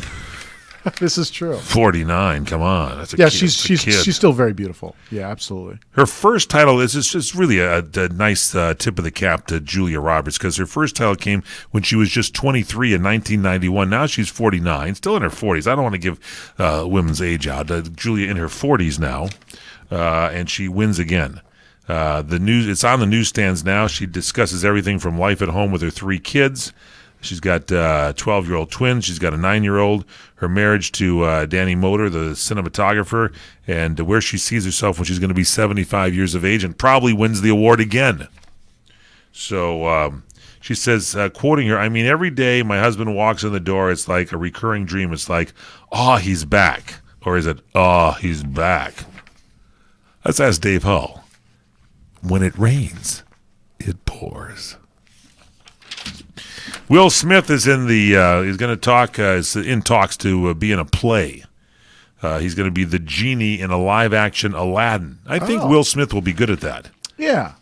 This is true. 49, come on. That's a Yeah, kid. That's a kid. she's still very beautiful. Yeah, absolutely. Her first title is just really a nice tip of the cap to Julia Roberts, because her first title came when she was just 23 in 1991. Now she's 49, still in her 40s. I don't want to give women's age out. Julia in her 40s now, and she wins again. It's on the newsstands now. She discusses everything from life at home with her 3 kids. She's got 12-year-old twins. She's got a 9-year-old. Her marriage to Danny Moder, the cinematographer, and where she sees herself when she's going to be 75 years of age and probably wins the award again. So she says, quoting her, I mean, every day my husband walks in the door, it's like a recurring dream. It's like, oh, he's back. Or is it, oh, he's back? Let's ask Dave Hull. When it rains, it pours. Will Smith is in he's going to talk, is in talks to be in a play. He's going to be the genie in a live-action Aladdin. I think Will Smith will be good at that. Yeah.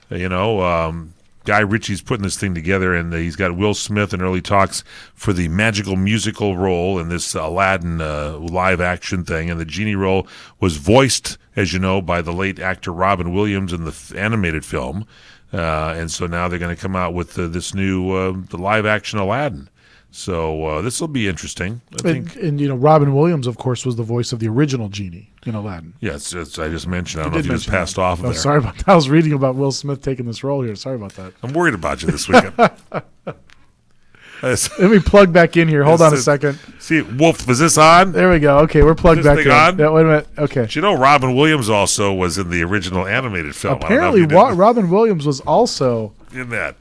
Guy Ritchie's putting this thing together, and he's got Will Smith in early talks for the magical musical role in this Aladdin live-action thing. And the genie role was voiced, as you know, by the late actor Robin Williams in the animated film. And so now they're going to come out with this new the live-action Aladdin. So this will be interesting, I think. And Robin Williams, of course, was the voice of the original genie in Aladdin. Yes, I just mentioned. I don't know if you just passed off of there. Sorry about that. I was reading about Will Smith taking this role here. Sorry about that. I'm worried about you this weekend. Let me plug back in here. Hold on a second. See, Wolf, is this on? There we go. Okay, we're plugged back in. On? Yeah, wait a minute. Okay. Do you know Robin Williams also was in the original animated film? Apparently, Robin Williams was also in that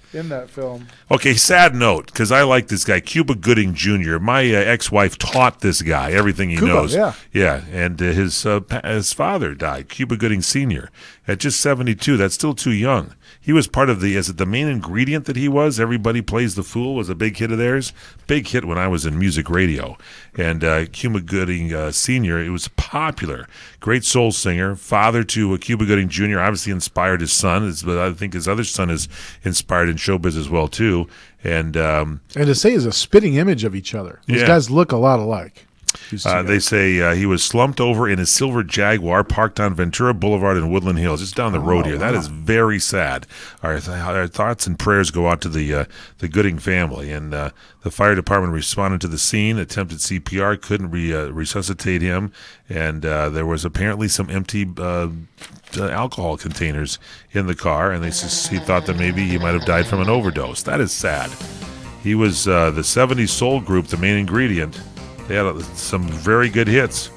film. Okay, sad note, because I like this guy, Cuba Gooding Jr. My ex-wife taught this guy everything he knows. Yeah, and his father died, Cuba Gooding Sr. At just 72. That's still too young. He was part of the main ingredient that he was. Everybody Plays the Fool was a big hit of theirs. Big hit when I was in music radio. And Cuba Gooding Sr., it was popular. Great soul singer. Father to Cuba Gooding Jr. Obviously inspired his son. But I think his other son is inspired in showbiz as well, too. And to say is a spitting image of each other. These guys look a lot alike. They say he was slumped over in his silver Jaguar parked on Ventura Boulevard in Woodland Hills, just down the road here. That is very sad. Our thoughts and prayers go out to the Gooding family. And the fire department responded to the scene, attempted CPR, couldn't resuscitate him. And there was apparently some empty alcohol containers in the car, and he thought that maybe he might have died from an overdose. That is sad. He was the 70s soul group, the main ingredient. They had some very good hits.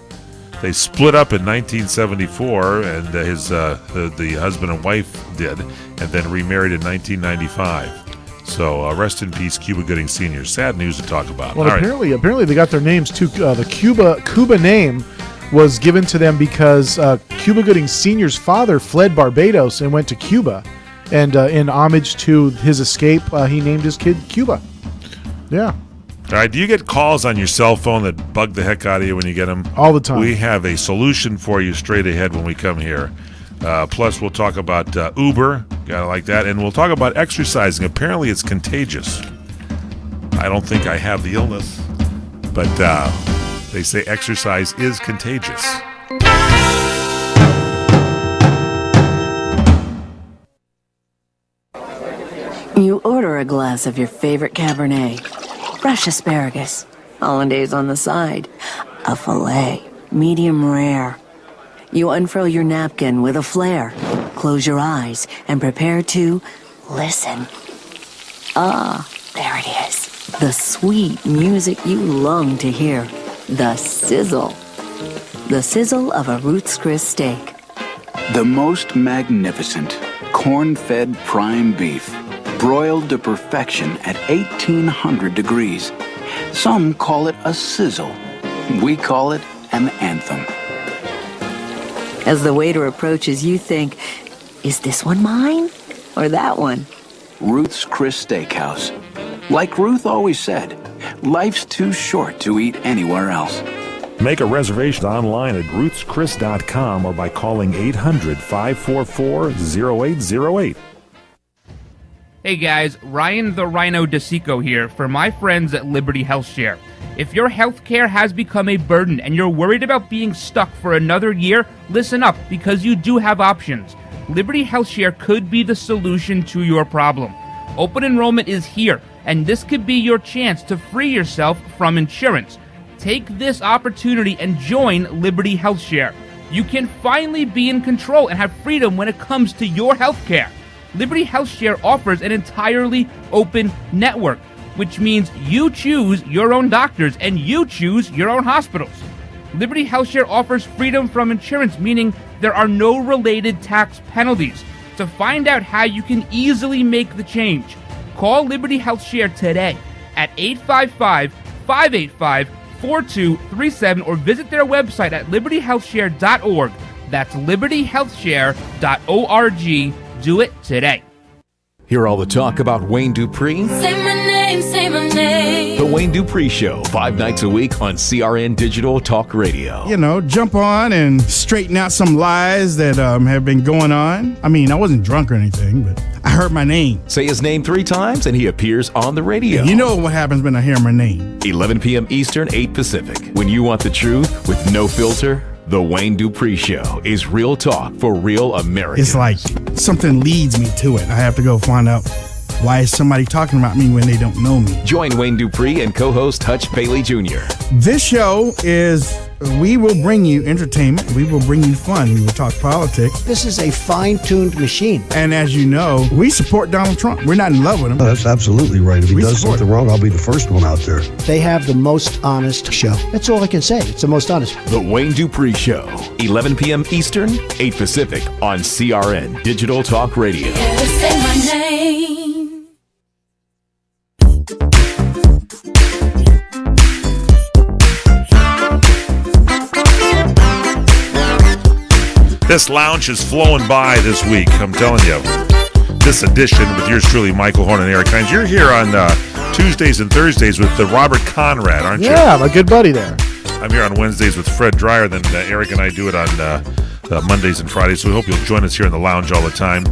They split up in 1974, and the husband and wife did, and then remarried in 1995. So rest in peace, Cuba Gooding Sr. Sad news to talk about. Well, apparently they got their names too. The Cuba name was given to them because Cuba Gooding Sr.'s father fled Barbados and went to Cuba, and in homage to his escape, he named his kid Cuba. Yeah. All right, do you get calls on your cell phone that bug the heck out of you when you get them? All the time. We have a solution for you straight ahead when we come here. Plus, we'll talk about Uber, gotta like that, and we'll talk about exercising. Apparently, it's contagious. I don't think I have the illness, but They say exercise is contagious. You order a glass of your favorite Cabernet, fresh asparagus, hollandaise on the side, a filet, medium rare. You unfurl your napkin with a flair, close your eyes, and prepare to listen. Ah, there it is. The sweet music you long to hear. The sizzle. The sizzle of a Ruth's Chris steak. The most magnificent corn-fed prime beef, broiled to perfection at 1800 degrees. Some call it a sizzle. We call it an anthem. As the waiter approaches, you think, is this one mine or that one? Ruth's Chris Steakhouse. Like Ruth always said, life's too short to eat anywhere else. Make a reservation online at ruthschris.com or by calling 800-544-0808. Hey guys, Ryan the Rhino DeSico here for my friends at Liberty Health Share. If your healthcare has become a burden and you're worried about being stuck for another year, listen up, because you do have options. Liberty Health Share could be the solution to your problem. Open enrollment is here, and this could be your chance to free yourself from insurance. Take this opportunity and join Liberty Health Share. You can finally be in control and have freedom when it comes to your healthcare. Liberty Health Share offers an entirely open network, which means you choose your own doctors and you choose your own hospitals. Liberty Health Share offers freedom from insurance, meaning there are no related tax penalties. To find out how you can easily make the change, call Liberty Health Share today at 855-585-4237 or visit their website at libertyhealthshare.org. That's libertyhealthshare.org. Do it today. Hear all the talk about Wayne Dupree? Say my name, say my name. The Wayne Dupree Show, 5 nights a week on CRN Digital Talk Radio. You know, jump on and straighten out some lies that have been going on. I mean, I wasn't drunk or anything, but I heard my name. Say his name 3 times and he appears on the radio. And you know what happens when I hear my name. 11 p.m. Eastern, 8 Pacific. When you want the truth with no filter, The Wayne Dupree Show is real talk for real Americans. It's like something leads me to it. I have to go find out why is somebody talking about me when they don't know me. Join Wayne Dupree and co-host Hutch Bailey Jr. This show is, we will bring you entertainment. We will bring you fun. We will talk politics. This is a fine-tuned machine. And as you know, we support Donald Trump. We're not in love with him. Oh, that's absolutely right. If he does something wrong, I'll be the first one out there. They have the most honest show. That's all I can say. It's the most honest. The Wayne Dupree Show, 11 p.m. Eastern, 8 Pacific on CRN Digital Talk Radio. Say my name. This lounge is flowing by this week, I'm telling you. This edition with yours truly, Michael Horn and Eric Hines. You're here on Tuesdays and Thursdays with Robert Conrad, aren't you? Yeah, my good buddy there. I'm here on Wednesdays with Fred Dreyer. Then Eric and I do it on Mondays and Fridays. So we hope you'll join us here in the lounge all the time.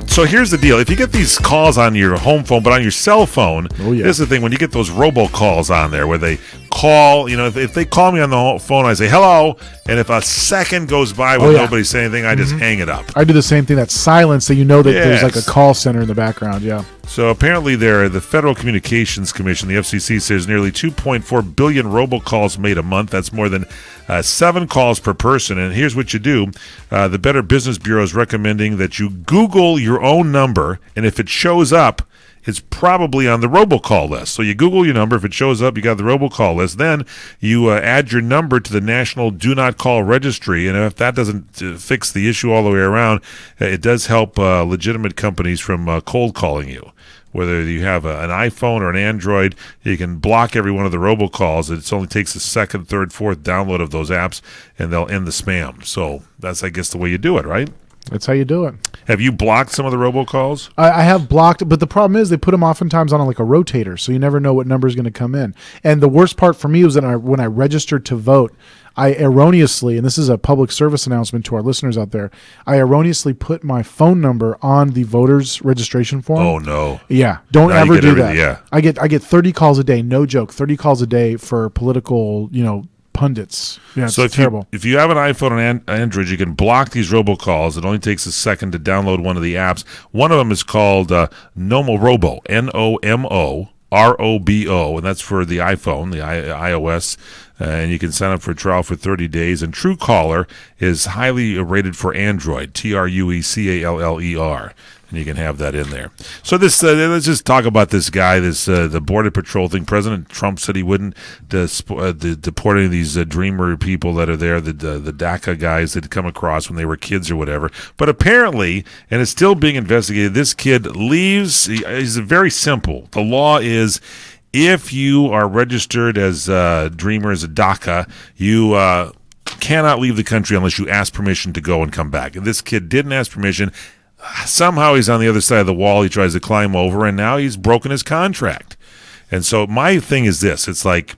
So here's the deal. If you get these calls on your home phone, but on your cell phone, This is the thing. When you get those robocalls on there where they call, if they call me on the phone, I say, hello. And if a second goes by with nobody saying anything, I just hang it up. I do the same thing. That silence, so you know that there's like a call center in the background. Yeah. So apparently the Federal Communications Commission, the FCC, says nearly 2.4 billion robocalls made a month. That's more than 7 calls per person. And here's what you do. The Better Business Bureau is recommending that you Google your own number, and if it shows up, it's probably on the robocall list. So you Google your number. If it shows up, you got the robocall list. Then you add your number to the National Do Not Call Registry. And if that doesn't fix the issue all the way around, it does help legitimate companies from cold calling you. Whether you have an iPhone or an Android, you can block every one of the robocalls. It only takes a second, third, fourth download of those apps, and they'll end the spam. So that's, I guess, the way you do it, right? That's how you do it. Have you blocked some of the robocalls? I have blocked, but the problem is they put them oftentimes on like a rotator, so you never know what number is going to come in. And the worst part for me was that when I registered to vote, I erroneously, and this is a public service announcement to our listeners out there, I erroneously put my phone number on the voter's registration form. Oh, no. Yeah, don't Now you ever get do everything, that. yeah. I get 30 calls a day, no joke, 30 calls a day for political, pundits. Yeah, it's so if terrible. if you have an iPhone and Android, you can block these robocalls. It only takes a second to download one of the apps. One of them is called Nomorobo, NOMOROBO, and that's for the iPhone, the iOS. And you can sign up for a trial for 30 days. And Truecaller is highly rated for Android, TRUECALLER. And you can have that in there. So this, let's just talk about this guy, the Border Patrol thing. President Trump said he wouldn't deport any of these Dreamer people that are there, the DACA guys that come across when they were kids or whatever. But apparently, and it's still being investigated, this kid leaves. He's very simple. The law is, if you are registered as a Dreamer, as a DACA, you cannot leave the country unless you ask permission to go and come back. And this kid didn't ask permission. Somehow he's on the other side of the wall. He tries to climb over, and now he's broken his contract. And so my thing is this. It's like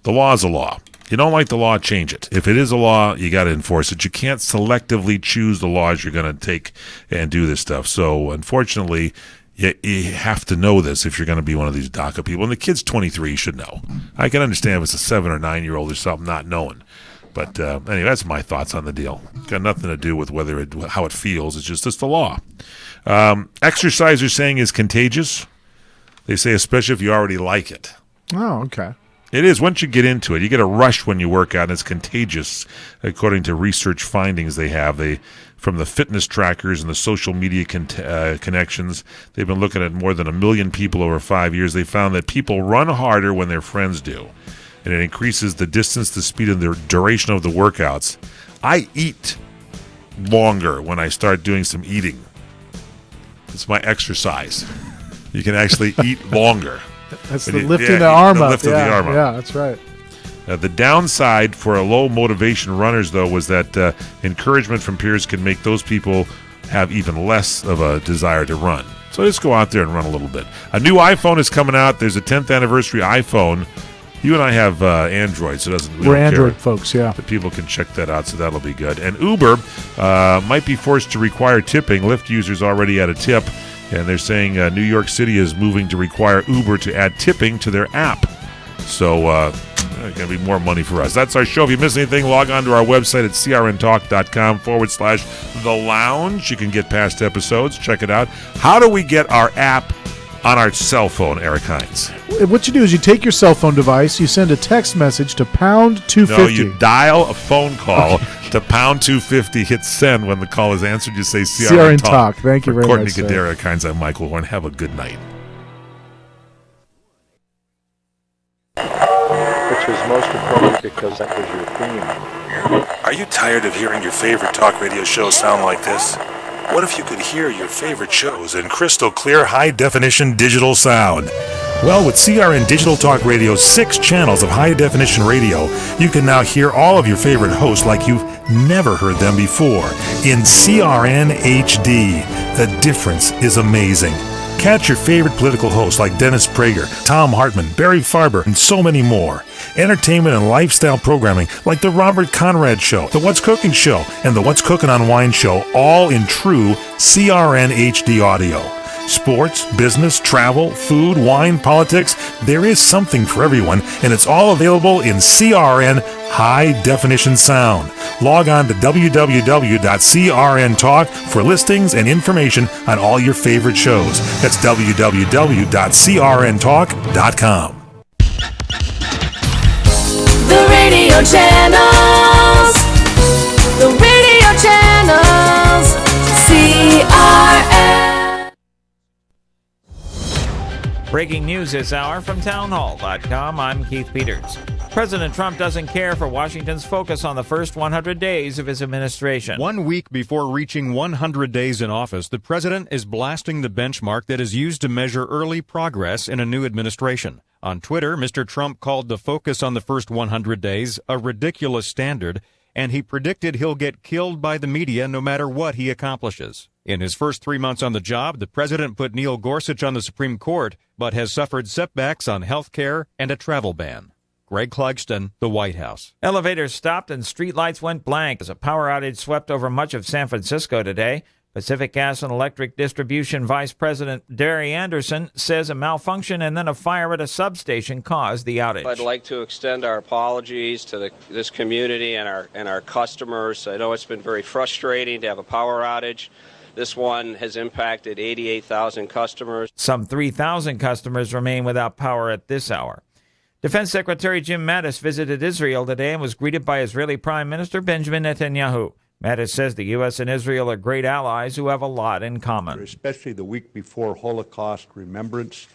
the law is a law. You don't like the law, change it. If it is a law, you got to enforce it. You can't selectively choose the laws you're going to take and do this stuff. So unfortunately, you have to know this if you're going to be one of these DACA people. And the kid's 23, you should know. I can understand if it's a 7 or 9-year-old or something not knowing. But anyway, that's my thoughts on the deal. Got nothing to do with how it feels. It's just the law. Exercise, they're saying, is contagious. They say especially if you already like it. Oh, okay. It is. Once you get into it, you get a rush when you work out, and it's contagious, according to research findings they have. From the fitness trackers and the social media connections, they've been looking at more than 1 million people over 5 years. They found that people run harder when their friends do. And it increases the distance, the speed, and the duration of the workouts. I eat longer when I start doing some eating. It's my exercise. You can actually eat longer. That's the lifting the arm up. The arm up. Yeah, that's right. The downside for a low motivation runners, though, was that encouragement from peers can make those people have even less of a desire to run. So just go out there and run a little bit. A new iPhone is coming out. There's a 10th anniversary iPhone. You and I have Android, so we're Android folks, yeah. But people can check that out, so that'll be good. And Uber might be forced to require tipping. Lyft users already at a tip, and they're saying New York City is moving to require Uber to add tipping to their app. So there's going to be more money for us. That's our show. If you miss anything, log on to our website at crntalk.com/The Lounge. You can get past episodes. Check it out. How do we get our app on our cell phone, Eric Hines? What you do is you take your cell phone device, you send a text message to pound 250. No, you dial a phone call to pound 250, hit send. When the call is answered, you say CRN Talk. Thank you very Courtney much. Courtney Eric Hines, I'm Michael Horn. Have a good night. Which was most important because that was your theme. Are you tired of hearing your favorite talk radio shows sound like this? What if you could hear your favorite shows in crystal clear, high-definition digital sound? Well, with CRN Digital Talk Radio's 6 channels of high-definition radio, you can now hear all of your favorite hosts like you've never heard them before in CRN HD. The difference is amazing. Catch your favorite political hosts like Dennis Prager, Tom Hartman, Barry Farber, and so many more. Entertainment and lifestyle programming like The Robert Conrad Show, The What's Cooking Show, and The What's Cooking on Wine Show, all in true CRN HD audio. Sports, business, travel, food, wine, politics, there is something for everyone, and it's all available in CRN High Definition Sound. Log on to www.crntalk for listings and information on all your favorite shows. That's www.crntalk.com. The radio channels. The radio channels. CRN. Breaking news this hour from townhall.com. I'm Keith Peters. President Trump doesn't care for Washington's focus on the first 100 days of his administration. 1 week before reaching 100 days in office, the president is blasting the benchmark that is used to measure early progress in a new administration. On Twitter, Mr. Trump called the focus on the first 100 days a ridiculous standard and he predicted he'll get killed by the media no matter what he accomplishes. In his first 3 months on the job, the president put Neil Gorsuch on the Supreme Court, but has suffered setbacks on health care and a travel ban. Greg Clugston, the White House. Elevators stopped and streetlights went blank as a power outage swept over much of San Francisco today. Pacific Gas and Electric Distribution Vice President Derry Anderson says a malfunction and then a fire at a substation caused the outage. I'd like to extend our apologies to this community and our customers. I know it's been very frustrating to have a power outage. This one has impacted 88,000 customers. Some 3,000 customers remain without power at this hour. Defense Secretary Jim Mattis visited Israel today and was greeted by Israeli Prime Minister Benjamin Netanyahu. Mattis says the U.S. and Israel are great allies who have a lot in common. Especially the week before Holocaust Remembrance